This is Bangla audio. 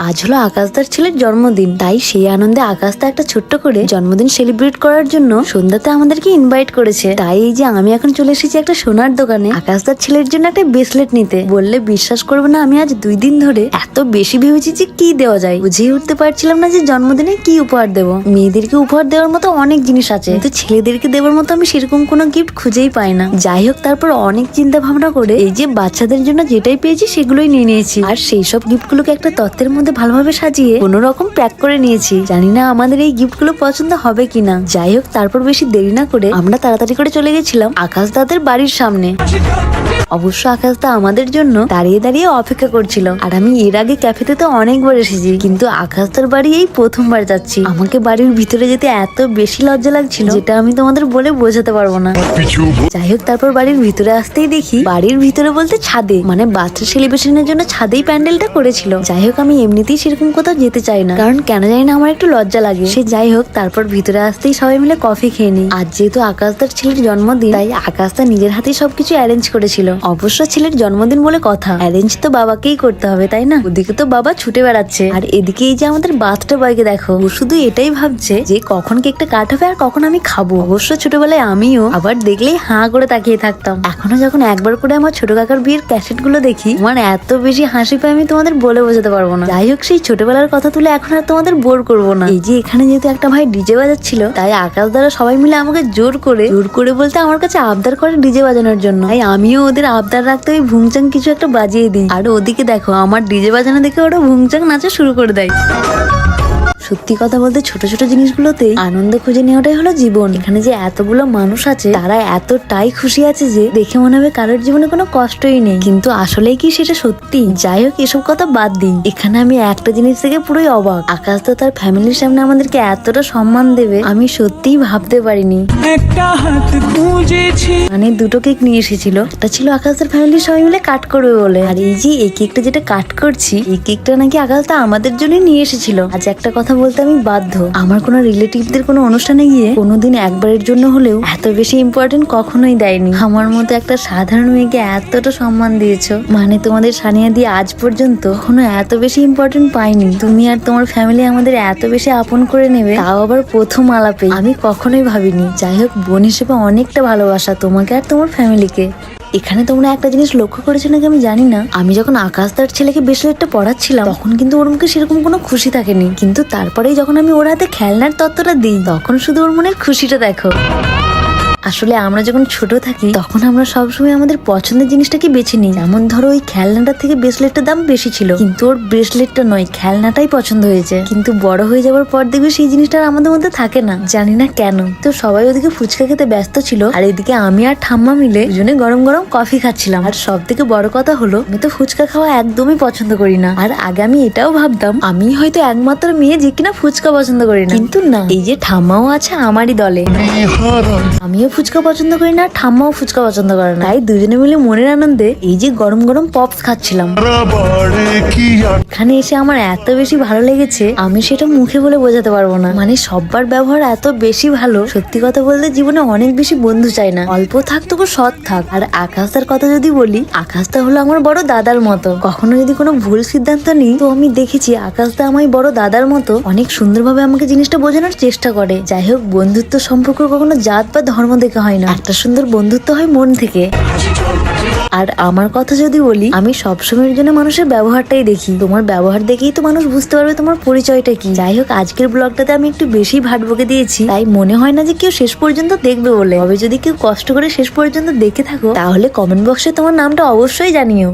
আজ হলো আকাশদার ছেলের জন্মদিন, তাই সেই আনন্দে আকাশদা একটা ছোট্ট করে জন্মদিন সেলিব্রেট করার জন্য সন্ধ্যাতে আমাদেরকে ইনভাইট করেছে। তাই এই যে আমি এখন চলে এসেছি একটা সোনার দোকানে আকাশদার ছেলের জন্য একটা ব্রেসলেট নিতে। বললে বিশ্বাস করবে না, আমি আজ 2 দিন ধরে এত বেশি ভেবেছি যে কি দেওয়া যায়, বুঝেই উঠতে পারছিলাম না যে জন্মদিনে কি উপহার দেবো। মেয়েদেরকে উপহার দেওয়ার মতো অনেক জিনিস আছে, কিন্তু ছেলেদেরকে দেওয়ার মতো আমি সেরকম কোনো গিফট খুঁজেই পাই না। যাই হোক, তারপর অনেক চিন্তা ভাবনা করে এই যে বাচ্চাদের জন্য যেটাই পেয়েছি সেগুলোই নিয়ে নিয়েছি, আর সেই সব গিফট গুলোকে একটা তত্ত্বের মধ্যে ভালোভাবে সাজিয়ে কোন রকম প্যাক করে নিয়েছি। জানি না আমাদের এই গিফট গুলো পছন্দ হবে কিনা। যাই হোক, তারপর বেশি দেরি না করে আমরা তাড়াতাড়ি করে চলে গেছিলাম আকাশ দাদের বাড়ির সামনে। অবশ্য আকাশদা আমাদের জন্য দাঁড়িয়ে দাঁড়িয়ে অপেক্ষা করছিল, আর আমি এর আগে ক্যাফেতে তো অনেকবার এসেছি, কিন্তু আকাশদার বাড়ি এই প্রথমবার যাচ্ছি। আমাকে বাড়ির ভিতরে যেতে এত বেশি লজ্জা লাগছিল যেটা আমি তোমাদের বলে বোঝাতে পারবো না। যাই হোক, তারপর বাড়ির ভিতরে আসতেই দেখি, বাড়ির ভিতরে বলতে ছাদে, মানে বার্থডে সেলিব্রেশনের জন্য ছাদেই প্যান্ডেলটা করেছিল। যাই হোক, আমি এমনিতেই সেরকম কোথাও যেতে চাই না, কারণ কেন জানি না আমার একটু লজ্জা লাগে। সে যাই হোক, তারপর ভিতরে আসতেই সবাই মিলে কফি খেয়ে নিই। আজ যেহেতু আকাশদার ছেলের জন্মদিন, তাই আকাশদা নিজের হাতেই সবকিছু অ্যারেঞ্জ করেছিল। অবশ্য ছেলের জন্মদিন বলে কথা, অ্যারেঞ্জ তো বাবাকেই করতে হবে, তাই না? ওদিকে তো বাবা ছুটে বেড়াচ্ছে, আর এদিকে এই যে আমাদের বার্থডে বয়কে দেখো, ও শুধু এটাই ভাবছে যে কখন কেকটা কাট হবে আর কখন আমি খাবো। অবশ্য ছোটবেলায় আমিও আবার দেখলেই হাঁ করে তাকিয়ে থাকতাম। এখনো যখন একবার করে আমার ছোট কাকার বিয়ের ক্যাসেট গুলো দেখি, আমার এত বেশি হাসি পায় আমি তোমাদের বলে বোঝাতে পারবো না। যাই হোক, সেই ছোটবেলার কথা তুলে এখন আর তোমাদের বোর করবো না। এই যে এখানে যেহেতু একটা ভাই ডিজে বাজাচ্ছিল, তাই আকাশ দ্বারা সবাই মিলে আমাকে জোর করে বলতে আমার কাছে আবদার করে ডিজে বাজানোর জন্য। তাই আমিও ওদের আবদার রাখতে ওই ভুংচাং কিছু একটা বাজিয়ে দিই, আর ওদিকে দেখো আমার ডিজে বাজানো দেখে ওরা ভুংচাং নাচা শুরু করে দেয়। সত্যি কথা বলতে ছোট ছোট জিনিসগুলোতেই আনন্দ খুঁজে নেওয়াটাই হলো জীবন। এখানে যে এতগুলো মানুষ আছে, তারা এতটাই খুশি আছে যে দেখে মনে হবে কারোর জীবনে কোনো কষ্টই নেই, কিন্তু আসলেই কি সেটা সত্যি? যাই হোক, এসব কথা বাদ দিই। এখানে আমি একটা জিনিস থেকে পুরোই অবাক, আকাশ তো তার ফ্যামিলির সামনে আমাদেরকে এতটা সম্মান দেবে আমি সত্যিই ভাবতে পারিনি। একটা হাত খুঁজেছি, মানে 2টো কেক নিয়ে এসেছিল, একটা ছিল আকাশের ফ্যামিলির সবাই মিলে কাট করবে বলে, আর এই যে এই কেকটা যেটা কাট করছি, এই কেকটা নাকি আকাশটা আমাদের জন্যই নিয়ে এসেছিল। আজ একটা কথা বলতে আমি বাধ্য, আমার কোনো রিলেটিভদের কোনো অনুষ্ঠানে গিয়ে কোনোদিন একবারের জন্য হলেও এত বেশি ইম্পর্টেন্ট কখনোই দেয়নি। আমার মতো একটা সাধারণ মেয়েকে এতটা সম্মান দিয়েছো, মানে তোমাদের সানিয়া দিয়ে আজ পর্যন্ত কখনো এত বেশি ইম্পর্টেন্ট পাইনি। তুমি আর তোমার ফ্যামিলি আমাদের এত বেশি আপন করে নেবে, তাও আবার প্রথম আলাপে, আমি কখনোই ভাবিনি। যাই হোক, বোন হিসেবে অনেকটা ভালোবাসা তোমাকে আর তোমার ফ্যামিলিকে। এখানে তোমরা একটা জিনিস লক্ষ্য করেছো নাকি আমি জানি না, আমি যখন আকাশদার ছেলেকে ব্রেসলেটটা পড়াচ্ছিলাম তখন কিন্তু ওর মুখে সেরকম কোনো খুশি থাকেনি, কিন্তু তারপরেই যখন আমি ওর হাতে খেলনার তত্ত্বটা দিই তখন শুধু ওর মনের খুশিটা দেখো। আসলে আমরা যখন ছোট থাকি তখন আমরা সবসময় আমাদের পছন্দের জিনিসটাকে বেছে নিই। যেমন ধরো, ওই খেলনাটার থেকে ব্রেসলেটটার দাম বেশি ছিল, কিন্তু ওর ব্রেসলেটটা নয় খেলনাটাই পছন্দ হয়েছে। কিন্তু বড় হয়ে যাওয়ার পর দেখবে সেই জিনিসটা আমাদের মধ্যে থাকে না, জানি না কেন। তো সবাই ওদিকে ফুচকা খেতে ব্যস্ত ছিল, আর এদিকে আমি আর ঠাম্মা মিলে দুজনে গরম গরম কফি খাচ্ছিলাম। আর সব থেকে বড় কথা হলো, আমি তো ফুচকা খাওয়া একদমই পছন্দ করি না, আর আগে আমি এটাও ভাবতাম আমি হয়তো একমাত্র মেয়ে যে কিনা ফুচকা পছন্দ করি না, কিন্তু না, এই যে ঠাম্মাও আছে আমারই দলে। আমিও ফুচকা পছন্দ করি না, ঠাম্মাও ফুচকা পছন্দ করে না, তাই দুজনে মিলে মনের আনন্দে এই যে গরম গরম পপস খাচ্ছিলাম। এখানে এসে আমার এত বেশি ভালো লেগেছে আমি সেটা মুখে বলে বোঝাতে পারবো না। মানে সব্বার ব্যবহার এত বেশি ভালো, সত্যি কথা বলতে জীবনে অনেক বেশি বন্ধু চাই না, অল্প থাক তবু সৎ থাক। আর আকাশদার কথা যদি বলি, আকাশদা হলো আমার বড় দাদার মতো। কখনো যদি কোনো ভুল সিদ্ধান্ত নিই, তো আমি দেখেছি আকাশদা আমায় বড় দাদার মতো অনেক সুন্দরভাবে আমাকে জিনিসটা বোঝানোর চেষ্টা করে। যাই হোক, বন্ধুত্ব সম্পর্ক কখনো জাত বা ধর্ম দেখে হয় না, একটা সুন্দর বন্ধুত্ব হয় মন থেকে। আর আমার কথা যদি বলি, আমি সবসময়ের জন্য মানুষের ব্যবহারটাই দেখি, তোমার ব্যবহার দেখেই তো মানুষ বুঝতে পারবে তোমার পরিচয়টা কি। যাই হোক, আজকের ব্লগটাতে আমি একটু বেশি ভাট বকে দিয়েছি, তাই মনে হয় না যে কেউ শেষ পর্যন্ত দেখবে বলে। তবে যদি কেউ কষ্ট করে শেষ পর্যন্ত দেখে থাকো, তাহলে কমেন্ট বক্সে তোমার নামটা অবশ্যই জানিও।